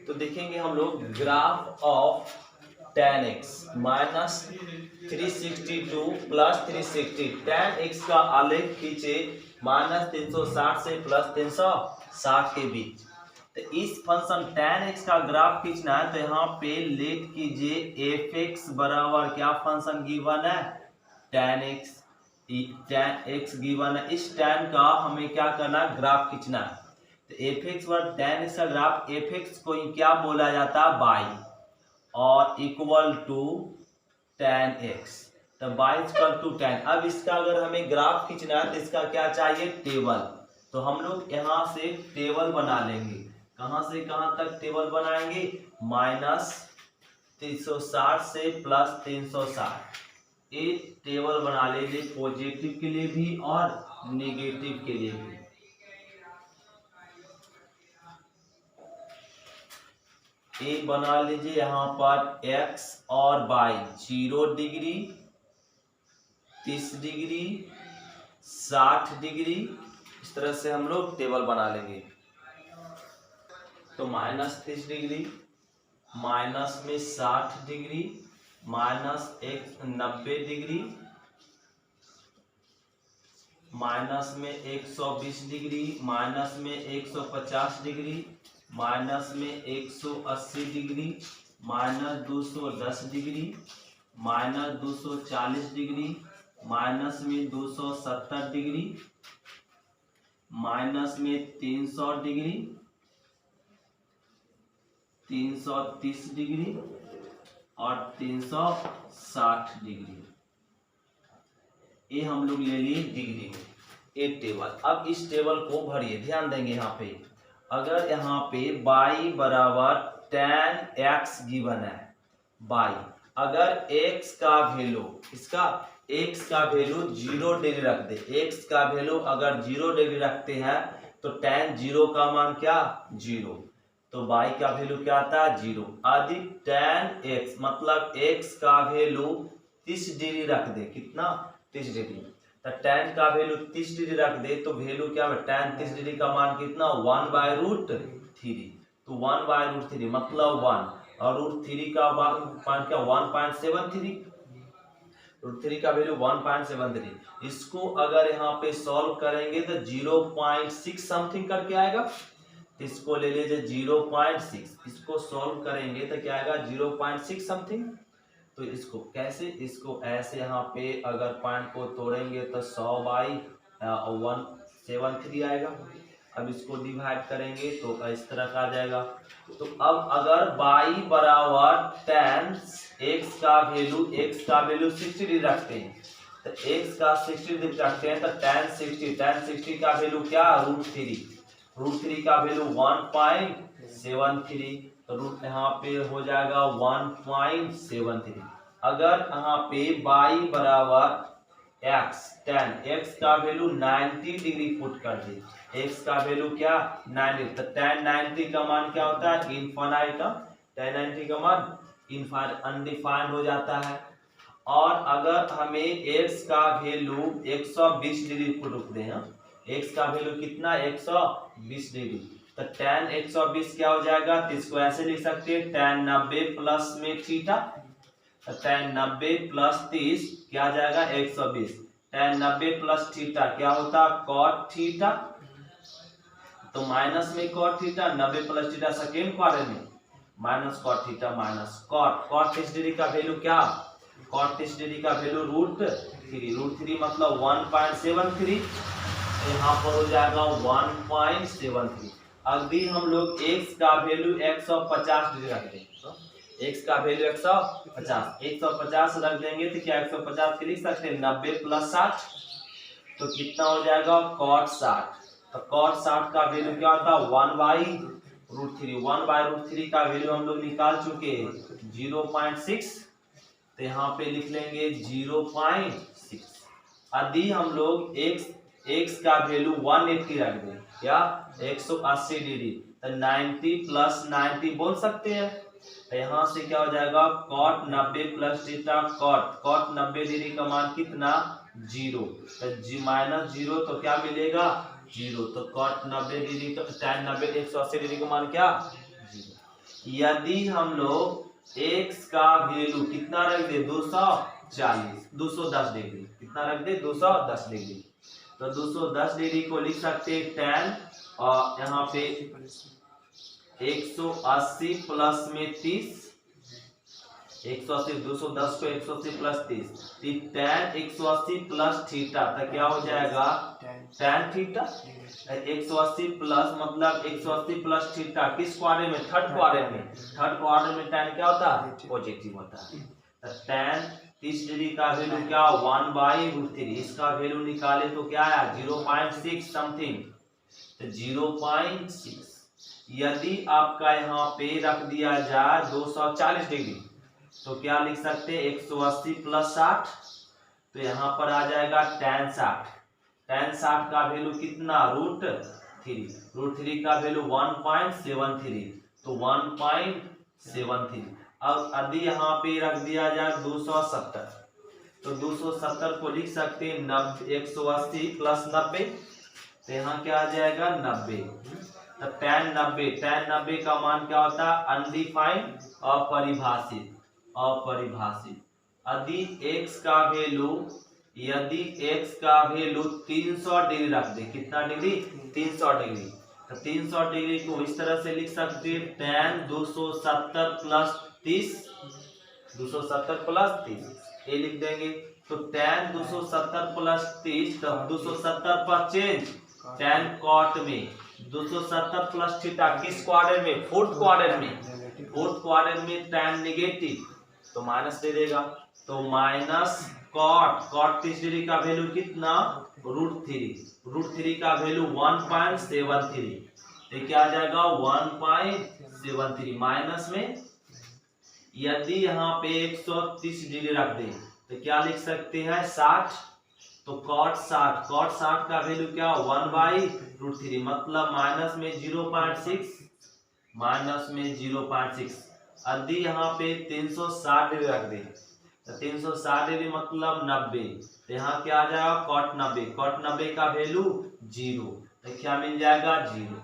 तो देखेंगे हम लोग graph of tan x minus 362 plus 360 tan x का आलेख खींचे माइनस 360 से प्लस 360 के बीच। तो इस फंक्शन tan x का ग्राफ खींचना है, तो यहाँ पे लेट कीजिए fx बराबर क्या फंक्शन गिवन है, tan x गिवन है। इस tan का हमें क्या करना है, ग्राफ खींचना है। तो fx पर tan x का ग्राफ, fx को क्या बोला जाता है, बाई, और इक्वल टू tan x। तो बाई इक्वल टू tan। अब इसका अगर हमें ग्राफ खींचना है तो इसका क्या चाहिए, टेबल। तो हम लोग यहाँ से टेबल बना लेंगे। कहाँ से कहाँ तक टेबल बनाएंगे, माइनस 360 से प्लस 360। एक टेबल बना लेंगे पॉजिटिव के लिए भी और नेगेटिव के लिए भी। एक बना लीजिए यहाँ पर x और y 0 डिग्री, 30 डिग्री, 60 डिग्री, इस तरह से हम लोग टेबल बना लेंगे। तो माइनस 30 डिग्री, माइनस में 60 डिग्री, माइनस 90 डिग्री, माइनस में 120 डिग्री, माइनस में 150 डिग्री, माइनस में 180 degree, minus 210 degree, minus 240 degree, minus में 270 डिग्री, माइनस में 300 डिग्री, 330 डिग्री और 360 डिग्री। ये हम लोग ले लिए डिग्री में, एक टेबल। अब इस टेबल को भरिए, ध्यान देंगे यहाँ पे। अगर यहाँ पे y बराबर tan x गिवन है, y अगर x का वैल्यू, इसका x का वैल्यू 0 डिग्री रख दे, x का वैल्यू अगर 0 डिग्री रखते हैं तो tan 0 का मान क्या, 0। तो y का वैल्यू क्या आता है, 0 अधिक tan x, मतलब x का वैल्यू 30 डिग्री रख दे, कितना, 30 डिग्री। तो tan का वैल्यू 30 डिग्री रख दे तो वैल्यू क्या है, tan 30 डिग्री का मान कितना, 1/√3। तो 1/√3 मतलब 1, और √3 का मान क्या, 1.73। √3 का वैल्यू 1.73। इसको अगर यहाँ पे सॉल्व करेंगे तो 0.6 समथिंग करके आएगा। इसको ले लीजिए 0.6, इसको सॉल्व करेंगे तो क्या आएगा, 0.6 समथिंग। तो इसको कैसे, इसको ऐसे यहाँ पे अगर पॉइंट को तोड़ेंगे तो 100/173 आएगा। अब इसको डिवाइड करेंगे तो इस तरह का आ जाएगा। तो अब अगर y बराबर tan x का वैल्यू 60 डिग्री रखते हैं, तो x का 60 डिग्री रखते हैं तो tan 60 का वैल्यू क्या, √3 का वैल्यू 1.73। तो रूट यहाँ पे हो जाएगा 1.73। अगर यहाँ पे y बराबर x, tan x का वैल्यू 90 डिग्री पुट कर दे, x का वैल्यू क्या, 90, तो tan 90 का मान क्या होता है, इनफाइनाइट। tan 90 का मान इनफाइनाइट, अनडिफाइंड हो जाता है। और अगर हमें x का वैल्यू 120 डिग्री पुट दें, x का वैल्यू कितना, 120 डिग्री, तो tan 120 क्या हो जाएगा, तो इसको ऐसे लिख सकते हैं, tan 90 प्लस में थीटा, तो tan 90 प्लस 30 क्या आ जाएगा, 120। tan 90 प्लस थीटा क्या होता, cot थीटा, तो माइनस में cot theta, 90 plus theta second quadrant में, minus cot theta minus cot 30 degree का वैल्यू क्या, cot 30 डिग्री का वैल्यू √3 मतलब 1.73। यहाँ पर हो जाएगा 1.73। अभी हम लोग x का वैल्यू 150 डिग्री रख देंगे, तो x का वैल्यू 150 रख देंगे तो क्या 150 के लिख सकते हैं, 90 प्लस 60, तो कितना हो जाएगा, cot 60। तो cot 60 का वैल्यू क्या होता है, 1/√3 का वैल्यू हम लोग निकाल चुके हैं 0.6। तो यहाँ पे लिख लेंगे 0.6। यदि हम लोग x का वैल्यू 180 रख दें, क्या 180 डिग्री, तो 90 प्लस 90 बोल सकते हैं। तो यहाँ से क्या हो जाएगा, cot 90 plus theta, cot 90 degree का मान कितना, 0, तो माइनस 0 तो क्या मिलेगा, 0। तो cot 90 डिग्री का tan 90 180 डिग्री का मान क्या, 0। यदि हम लोग x का वैल्यू कितना रख दे 210 डिग्री, कितना रख दे 210 डिग्री, तो 210 डिग्री को लिख सकते हैं tan, और यहाँ पे 180 प्लस में 30, 180 210 को 180 प्लस 30, tan 180 प्लस थीटा, तो क्या हो जाएगा tan थीटा। 180 प्लस मतलब 180 प्लस थीटा किस क्वाड्रेंट में, थर्ड क्वाड्रेंट में, थर्ड क्वाड्रेंट में tan क्या होता है, पॉजिटिव होता है। तो tan 30 डिग्री का वैल्यू क्या 1/√3, इसका वैल्यू निकाले तो क्या आया 0.6 समथिंग, तो 0.6। यदि आपका यहाँ पे रख दिया जाए 240 डिग्री, तो क्या लिख सकते हैं 180 प्लस 60, तो यहाँ पर आ जाएगा tan 60, tan 60 का वैल्यू कितना √3 का वैल्यू 1.73, तो 1.73। अब यदि यहाँ पे रख दिया जाए 270, तो 270 को लिख सकते हैं 180 प्लस 90, तो यहाँ क्या आ जाएगा 90, तो tan 90 का मान क्या होता है अनडिफाइंड, अपरिभाषित। यदि x का वैल्यू 300 डिग्री रख दे, कितना डिग्री 300 डिग्री, तो 300 डिग्री को इस तरह से लिख सकते हैं tan 270 प्लस 30, 270 प्लस 30 ये लिख देंगे, तो tan 270 प्लस 30, तो 270 पर चेंज tan cot में 270 प्लस थीटा किस क्वाड्रेंट में, फोर्थ क्वाड्रेंट में tan नेगेटिव, तो माइनस दे देगा, तो माइनस cot 30 डिग्री का वैल्यू कितना √3 का वैल्यू 1.73, तो क्या आ जाएगा 1.73 माइनस में। यदि यहाँ पे 130 डिग्री रख दे, तो क्या लिख सकते हैं 60, तो cot 60 का वैल्यू क्या 1/√3, मतलब माइनस में 0.6, यदि यहाँ पे 360 डिग्री रख दे, तो 360 डिग्री मतलब 90, तो यहाँ क्या आ जाएगा cot 90 का वैल्यू 0, तो क्या मिल जाएगा 0।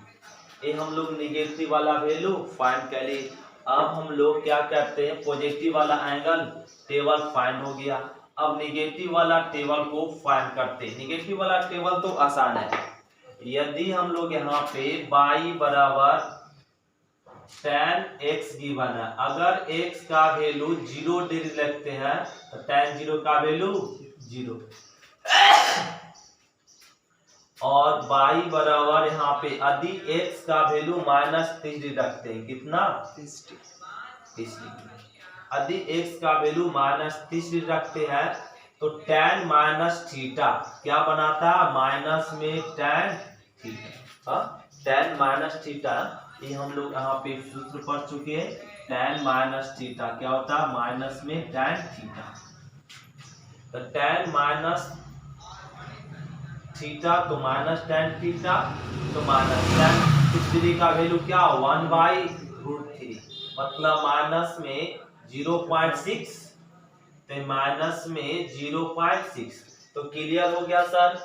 ये हम लोग निगेटिव वाला वैल्यू फाइंड कर लिए। अब हम लोग क्या करते हैं, पॉजिटिव वाला एंगल टेबल फाइंड हो गया, अब निगेटिव वाला टेबल को फाइंड करते हैं। निगेटिव वाला टेबल तो आसान है, यदि हम लोग यहाँ पे y बराबर tan x गिवन है, अगर x का वैल्यू 0 डिग्री रखते हैं तो tan 0 का वैल्यू 0, और y बराबर यहाँ पे यदि x का वैल्यू -30 डिग्री रखते हैं, कितना 30 डिग्री, यदि x का वैल्यू -30 डिग्री रखते हैं तो tan माइनस थीटा क्या बनाता है, माइनस में tan theta, tan minus theta, ये हम लोग यहाँ पे सूत्र पढ़ चुके हैं, tan माइनस थीटा क्या होता है माइनस में tan थीटा, तो tan माइनस थीटा तो माइनस tan थीटा, तो माइनस tan 6 डिग्री का वैल्यू क्या 1/√3, मतलब माइनस में 0.6, तो माइनस में 0.6, तो क्लियर हो गया सर।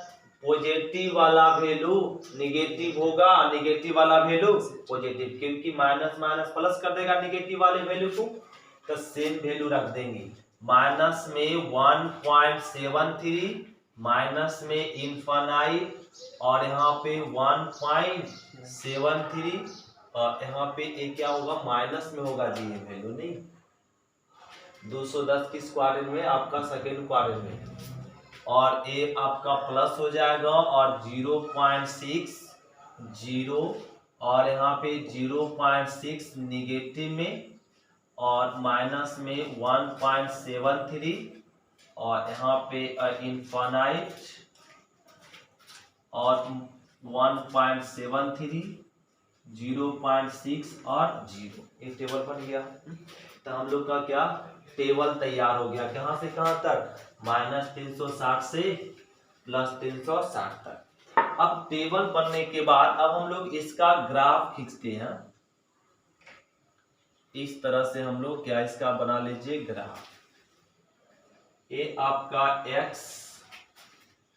पॉजिटिव वाला वैल्यू निगेटिव होगा, निगेटिव वाला वैल्यू पॉजिटिव, क्योंकि माइनस माइनस प्लस कर देगा निगेटिव वाले वैल्यू को, तो सेम वैल्यू रख देंगे, माइनस में 1.73, माइनस में इनफाइनाइट, और यहाँ पे 1.73, और यहाँ पे ये क्या होगा माइनस में होगा जी, ये वैल्यू नहीं 210 किस क्वाड्रेंट में, आपका सेकेंड क्वाड्रेंट में, और ये आपका प्लस हो जाएगा, और 0.60, और यहाँ पे 0.6 निगेटिव में, और माइनस में 1.73, और यहाँ पे इनफाइनाइट, और 1.73, 0.6 और 0, एक टेबल बन गया। तो हम लोग का क्या टेबल तैयार हो गया, कहां से कहां तक, -360 से +360 तक। अब टेबल बनने के बाद अब हम लोग इसका ग्राफ खींचते हैं, इस तरह से हम लोग क्या इसका बना लीजिए ग्राफ, ये आपका x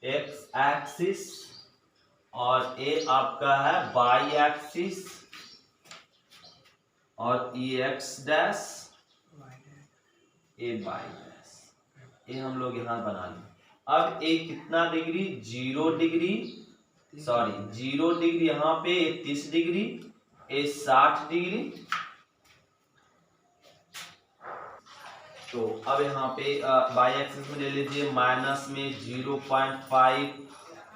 एक्सिस, और ये आपका है y एक्सिस, और ई एक्स डैश ए वाई डैश, ये हम लोग यहाँ बना लें। अब ए कितना डिग्री, 0 डिग्री, सॉरी 0 डिग्री यहाँ पे 30 डिग्री, ए 60 डिग्री। तो अब यहाँ पे बाई एक्सिस में ले लीजिए, माइनस में 0.5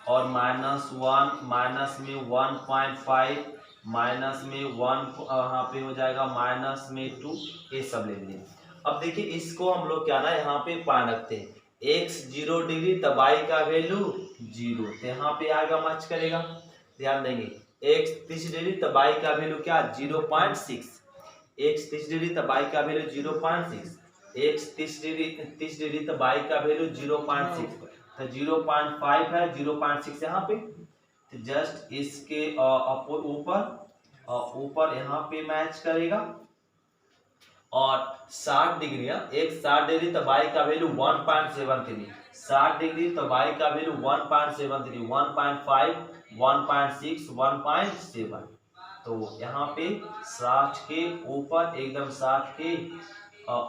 और -1, माइनस में 1.5, माइनस में 1 यहाँ पे हो जाएगा माइनस में 2, ये सब ले लीजिए। अब देखिए इसको हम लोग क्या ना यहाँ पे पा रखते हैं, x 0 डिग्री तब y का वैल्यू 0, तो यहाँ पे आएगा मैच करेगा। ध्यान देंगे x 30 डिग्री तब y का वैल्यू क्या 0.6, x 30 डिग्री तब y का वैल्यू 0.6, x 30 डिग्री तब y का वैल्यू 0.6, तो 0.5 है, 0.6 यहाँ पे, तो जस्ट इसके ऊपर यहाँ पे मैच करेगा। और 60 डिग्री, एक 60 डिग्री तो y का वैल्यू 1.73, 60 डिग्री तो y का वैल्यू 1.73, 1.5, 1.6, 1.7, तो यहाँ पे 60 के ऊपर, एकदम 60 के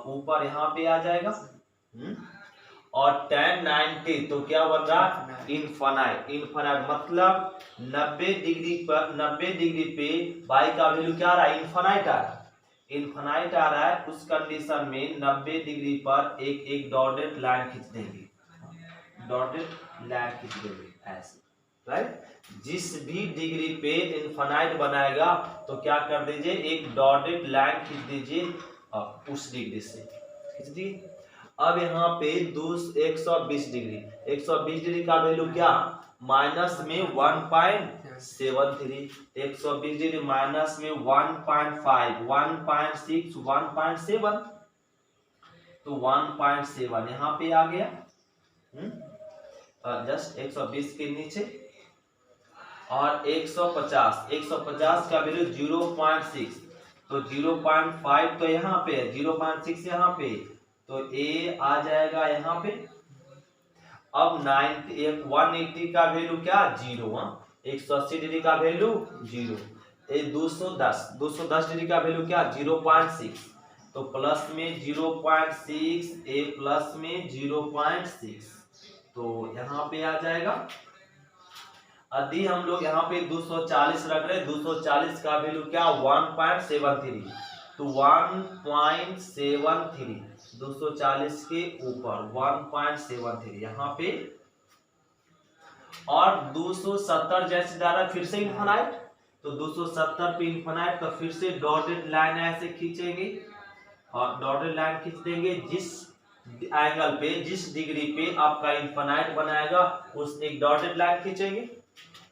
ऊपर यहाँ पे आ जाएगा। और tan 90 तो क्या बन रहा, इनफाइनाइट, इनफाइनाइट मतलब 90 डिग्री पर, 90 डिग्री पे y का वैल्यू क्या आ रहा है, इनफाइनाइट आ रहा है, इनफाइनाइट आ रहा है। उस कंडीशन में 90 डिग्री पर एक डॉटेड लाइन खींच देंगे, डॉटेड लाइन खींच देंगे ऐसे, राइट। जिस भी डिग्री पे इनफाइनाइट बनाएगा तो क्या कर दीजिए, एक डॉटेड लाइन खींच दीजिए उस डिग्री से खींच दिए। अब यहाँ पे 120 डिग्री, 120 डिग्री का वैल्यू क्या, माइनस में 1.73, 120 डिग्री माइनस में 1.5, 1.6, 1.7, तो 1.7 यहाँ पे आ गया, जस्ट 120 के नीचे। और 150 का वैल्यू 0.6, तो 0.5 तो यहाँ पे है, 0.6 यहाँ पे, तो ए आ जाएगा यहाँ पे। अब 180 का वैल्यू क्या, 0, 180 डिग्री का वैल्यू 0, 210 डिग्री का वैल्यू क्या, 0.6, तो प्लस में 0.6, ए प्लस में 0.6, तो यहाँ पे आ जाएगा। यदि हम लोग यहाँ पे 240 रख रहे, 240 का वैल्यू क्या, 1.73, तो 1.73, 240 के ऊपर 1.73 यहाँ पे। और 270 जैसे डाला फिर से इनफाइनाइट, तो 270 पे इनफाइनाइट, तो फिर से डॉटेड लाइन ऐसे खींचेंगे और डॉटेड लाइन खींच देंगे। जिस एंगल पे, जिस डिग्री पे आपका इनफाइनाइट बनाएगा उस एक डॉटेड लाइन खींचेंगे,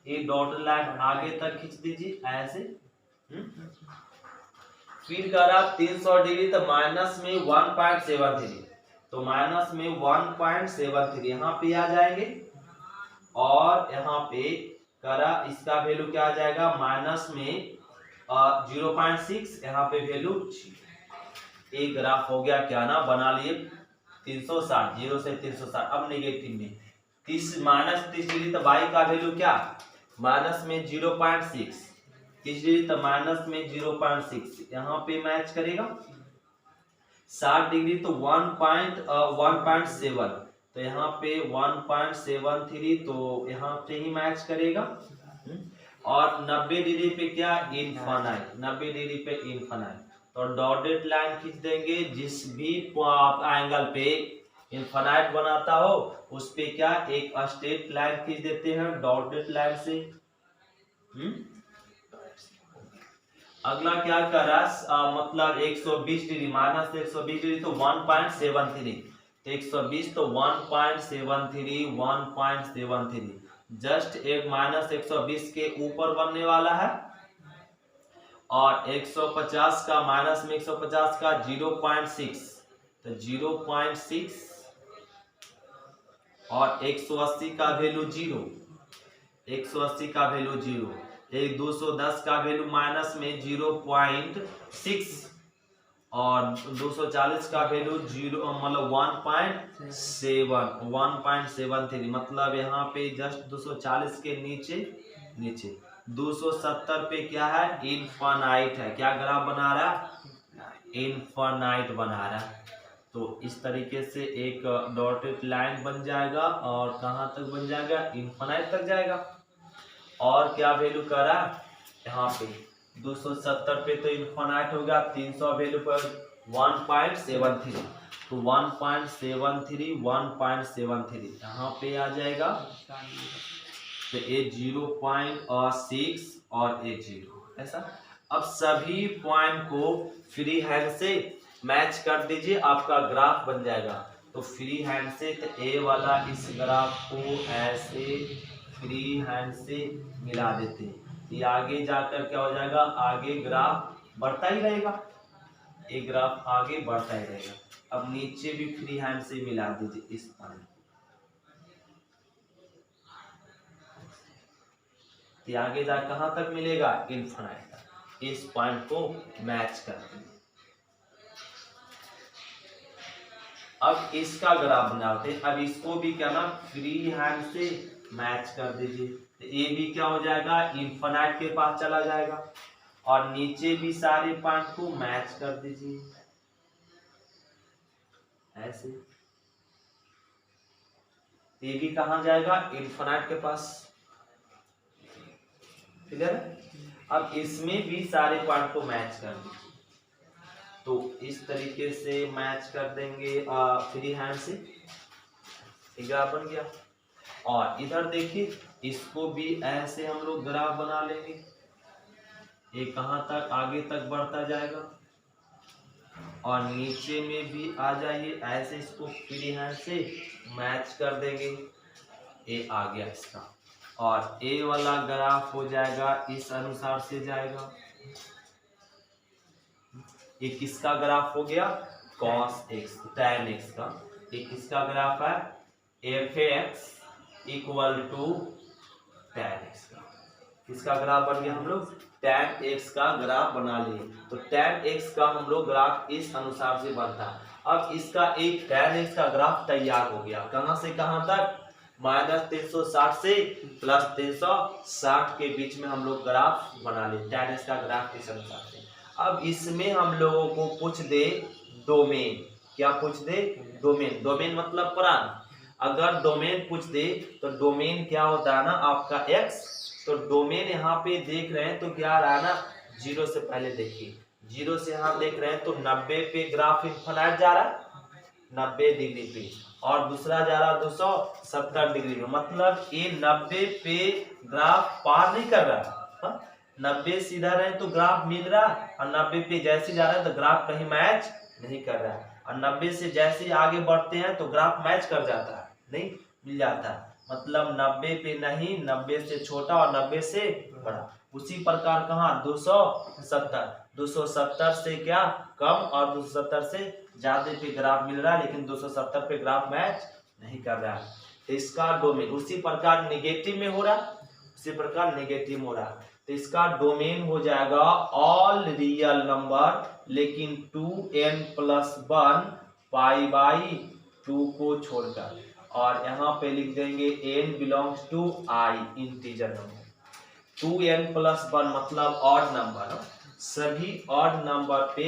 एक डॉटेड लाइन आगे तक खींच दीजिए ऐसे। फिर करा 300 डिग्री तो माइनस में 1.73, तो माइनस में 1.73 यहाँ पे आ जाएंगे। और यहाँ पे करा इसका वैल्यू क्या आ जाएगा, माइनस में 0.6, यहाँ पे वैल्यू 0। एक ग्राफ हो गया क्या ना, बना लिए 360, 0 से 360। अब नेगेटिव में -30 डिग्री तो y का वैल्यू क्या, माइनस में 0.6, 30 डिग्री तो माइनस में 0.6 यहाँ पे मैच करेगा। 60 डिग्री तो 1.7, तो यहाँ पे 1.73, तो यहाँ पे ही मैच करेगा। और 90 डिग्री पे क्या, इनफाइनाइट, 90 डिग्री पे इनफाइनाइट, तो डॉटेड लाइन खींच देंगे। जिस भी एंगल पे इनफाइनाइट बनाता हो उस पे क्या, एक स्ट्रेट लाइन खींच देते हैं डॉटेड लाइन से। अगला क्या कर रहा, मतलब 120 डिग्री, माइनस 120 डिग्री तो 1.73, तो 120 तो 1.73, 1.73, जस्ट एक माइनस 120 के ऊपर बनने वाला है। और 150 का माइनस में 150 का 0.6, तो 0.6, और 180 का वैल्यू 0, 180 का वैल्यू 0, एक 210 का वैल्यू माइनस में 0.6, और 240 का वैल्यू 0 मतलब 1.73, मतलब यहाँ पे जस्ट 240 के नीचे 270 पे क्या है, इनफाइनाइट है। क्या ग्राफ बना रहा है, इनफाइनाइट बना रहा है। तो इस तरीके से एक डॉटेड लाइन बन जाएगा और कहाँ तक बन जाएगा, इनफाइनाइट तक जाएगा। और क्या वैल्यू कर रहा है यहाँ पे 270 पे तो इनफाइनाइट होगा, 300 वैल्यू पर 1.73, तो 1.73 यहाँ पे आ जाएगा। तो ये 0.6 और ये 0 ऐसा। अब सभी पॉइंट को फ्री हैंड से मैच कर दीजिए, आपका ग्राफ बन जाएगा। तो फ्री हैंड से तो ए वाला इस ग्राफ को ऐसे फ्री हैंड से मिला देते हैं। ये आगे जाकर क्या हो जाएगा, आगे ग्राफ बढ़ता ही रहेगा, ये ग्राफ आगे बढ़ता ही रहेगा। अब नीचे भी फ्री हैंड से मिला दीजिए इस पॉइंट, आगे जा कहां तक मिलेगा, इनफाइनाइट तक। इस पॉइंट को मैच कर दीजिए। अब इसका ग्राफ बनाते हैं। अब इसको भी क्या ना फ्री हैंड से मैच कर दीजिए। तो ये भी क्या हो जाएगा, इनफाइनाइट के पास चला जाएगा। और नीचे भी सारे पॉइंट को मैच कर दीजिए ऐसे। ये भी कहां जाएगा, इनफाइनाइट के पास। क्लियर है। अब इसमें भी सारे पॉइंट को मैच कर दीजिए। तो इस तरीके से मैच कर देंगे फ्री हैंड से, ग्राफ बन गया। और इधर देखिए, इसको भी ऐसे हम लोग ग्राफ बना लेंगे। ये कहां तक, आगे तक बढ़ता जाएगा। और नीचे में भी आ जाइए, ऐसे इसको फ्री हैंड से मैच कर देंगे। ये आ गया इसका। और ए वाला ग्राफ हो जाएगा, इस अनुसार से जाएगा। ये किसका ग्राफ हो गया, cos x tan x का। ये किसका ग्राफ है, f(x) equal to tan x का। किसका ग्राफ बन गया, हम लोग tan x का ग्राफ बना लिए। तो tan x का हम लोग ग्राफ इस अनुसार से बनता है। अब इसका एक tan x का ग्राफ तैयार हो गया। कहां से कहां तक, -360 से +360 के बीच में हम लोग ग्राफ बना ले। tan x का ग्राफ इस अनुसार से। अब इसमें हम लोगों को पूछ दे डोमेन। क्या पूछ दे, डोमेन। डोमेन मतलब प्रांत। अगर डोमेन पूछ दे तो डोमेन क्या होता है ना आपका x। तो डोमेन यहाँ पे देख रहे हैं तो क्या आ रहा है ना, 0 से पहले देखिए, 0 से यहाँ देख रहे हैं तो 90 पे ग्राफ इनफाइनाइट जा रहा है, 90 डिग्री पे। और दूसरा जा रहा 270 डिग्री में। मतलब ये 90 पे ग्राफ पार नहीं कर रहा है। 90 से इधर है तो ग्राफ मिल रहा है, और 90 पे जैसे जा रहा है तो ग्राफ कहीं मैच नहीं कर रहा है। और 90 से जैसे आगे बढ़ते हैं तो ग्राफ मैच कर जाता है, नहीं मिल जाता है। मतलब 90 पे नहीं, 90 से छोटा और 90 से बड़ा। उसी प्रकार कहाँ 270 से क्या कम और 270 से ज्यादा पे ग्राफ मिल रहा है, लेकिन 270 पे ग्राफ मैच नहीं कर रहा है। तो इसका डोमेन उसी प्रकार नेगेटिव में हो रहा है, उसी प्रकार नेगेटिव हो रहा है। तो इसका डोमेन हो जाएगा ऑल रियल नंबर, लेकिन 2n+1 π/2 को छोड़कर। और यहाँ पे लिख देंगे n belongs to i, integer number. 2n+1 मतलब ऑड नंबर। सभी ऑड नंबर पे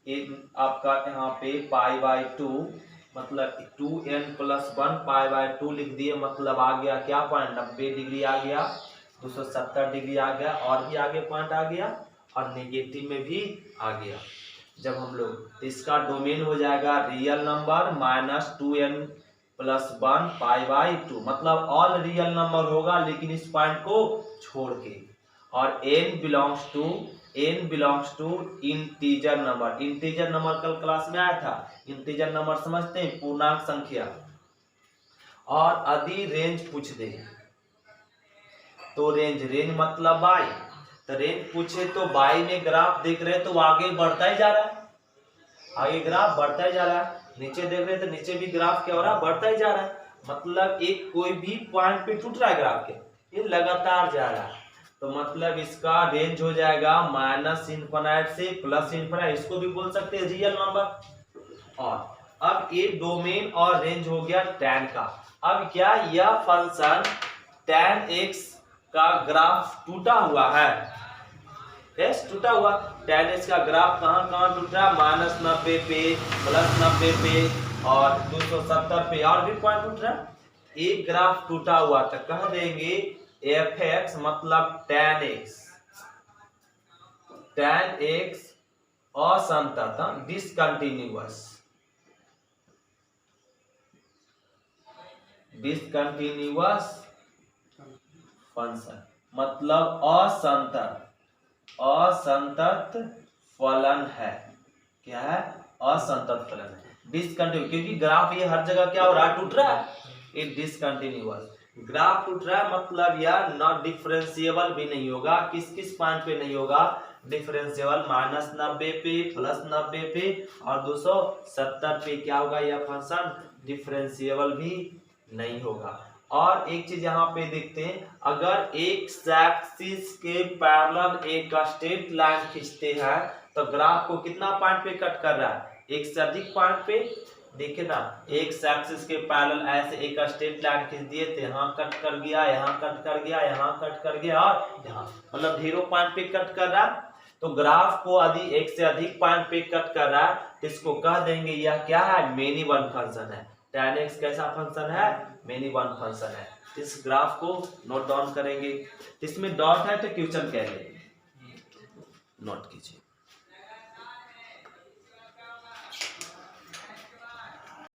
एक आपका यहाँ पे π/2 मतलब 2n+1 π/2 लिख दिए। मतलब आ गया क्या पॉइंट, 90 डिग्री आ गया, 270 डिग्री आ गया, और भी आगे पॉइंट आ गया, और नेगेटिव में भी आ गया। जब हम लोग, तो इसका डोमेन हो जाएगा रियल नंबर -2n+1 π/2 मतलब ऑल रियल नंबर होगा, लेकिन इस पॉइंट को छोड़ के। और n belongs to integer number. Integer number कल क्लास में आया था। इंटीजर नंबर समझते हैं, पूर्णांक संख्या। और यदि रेंज पूछ दे तो रेंज मतलब बाई। तो रेंज पूछे तो बाई में ग्राफ देख रहे हैं तो आगे बढ़ता ही जा रहा है, आगे ग्राफ बढ़ता ही जा रहा है। नीचे देख रहे हैं तो नीचे भी ग्राफ क्या हो रहा है, बढ़ता ही जा रहा है। मतलब एक कोई भी पॉइंट पे टूट रहा है ग्राफ के, ये लगातार जा रहा है। तो मतलब इसका रेंज हो जाएगा -इनफाइनाइट से +इनफाइनाइट, इसको भी बोल सकते हैं रियल नंबर। और अब ये डोमेन और रेंज हो गया tan का। अब क्या यह फंक्शन tan x का ग्राफ टूटा हुआ है, यस टूटा हुआ। tan x का ग्राफ कहाँ कहाँ टूट रहा है, -90 पे, +90 पे और 270 पे, और भी पॉइंट टूट रहा है। एक ग्राफ टूटा हुआ तो कह देंगे fx मतलब tan x असंतत डिसकंटिन्यूअस फंक्शन मतलब असंतत फलन है। क्या है, असंतत फलन है, डिसकंटिन्यूअस, क्योंकि ग्राफ ये हर जगह क्या हो रहा है, टूट रहा है, ये डिसकंटिन्यूअस ग्राफ टूट रहा है, मतलब यार नॉट डिफरेंशिएबल भी नहीं होगा। किस किस पॉइंट पे नहीं होगा डिफरेंशिएबल, -90 पे, +90 पे और 270 पे क्या होगा, यह फंक्शन डिफरेंशिएबल भी नहीं होगा। और एक चीज यहाँ पे देखते हैं, अगर एक एक्सिस के पैरेलल एक स्ट्रेट लाइन खींचते हैं तो ग्राफ को कितना पॉइंट पे कट कर रहा है, एक से अधिक पॉइंट पे। देखिए ना, एक एक्सिस के पैरेलल ऐसे एक स्ट्रेट लाइन खींच दिए थे, यहाँ कट कर गया, यहाँ कट कर गया, यहाँ कट कर गया और यहाँ, मतलब 0 पॉइंट पे कट कर रहा है। तो ग्राफ को यदि एक से अधिक पॉइंट पे कट कर रहा है तो इसको कह देंगे यह क्या है, मेनी वन फंक्शन है। tan x कैसा फंक्शन है, मेनी वन फंक्शन है। इस ग्राफ को नोट डाउन करेंगे, इसमें डॉट है तो क्वेश्चन कह लेंगे, नोट कीजिए।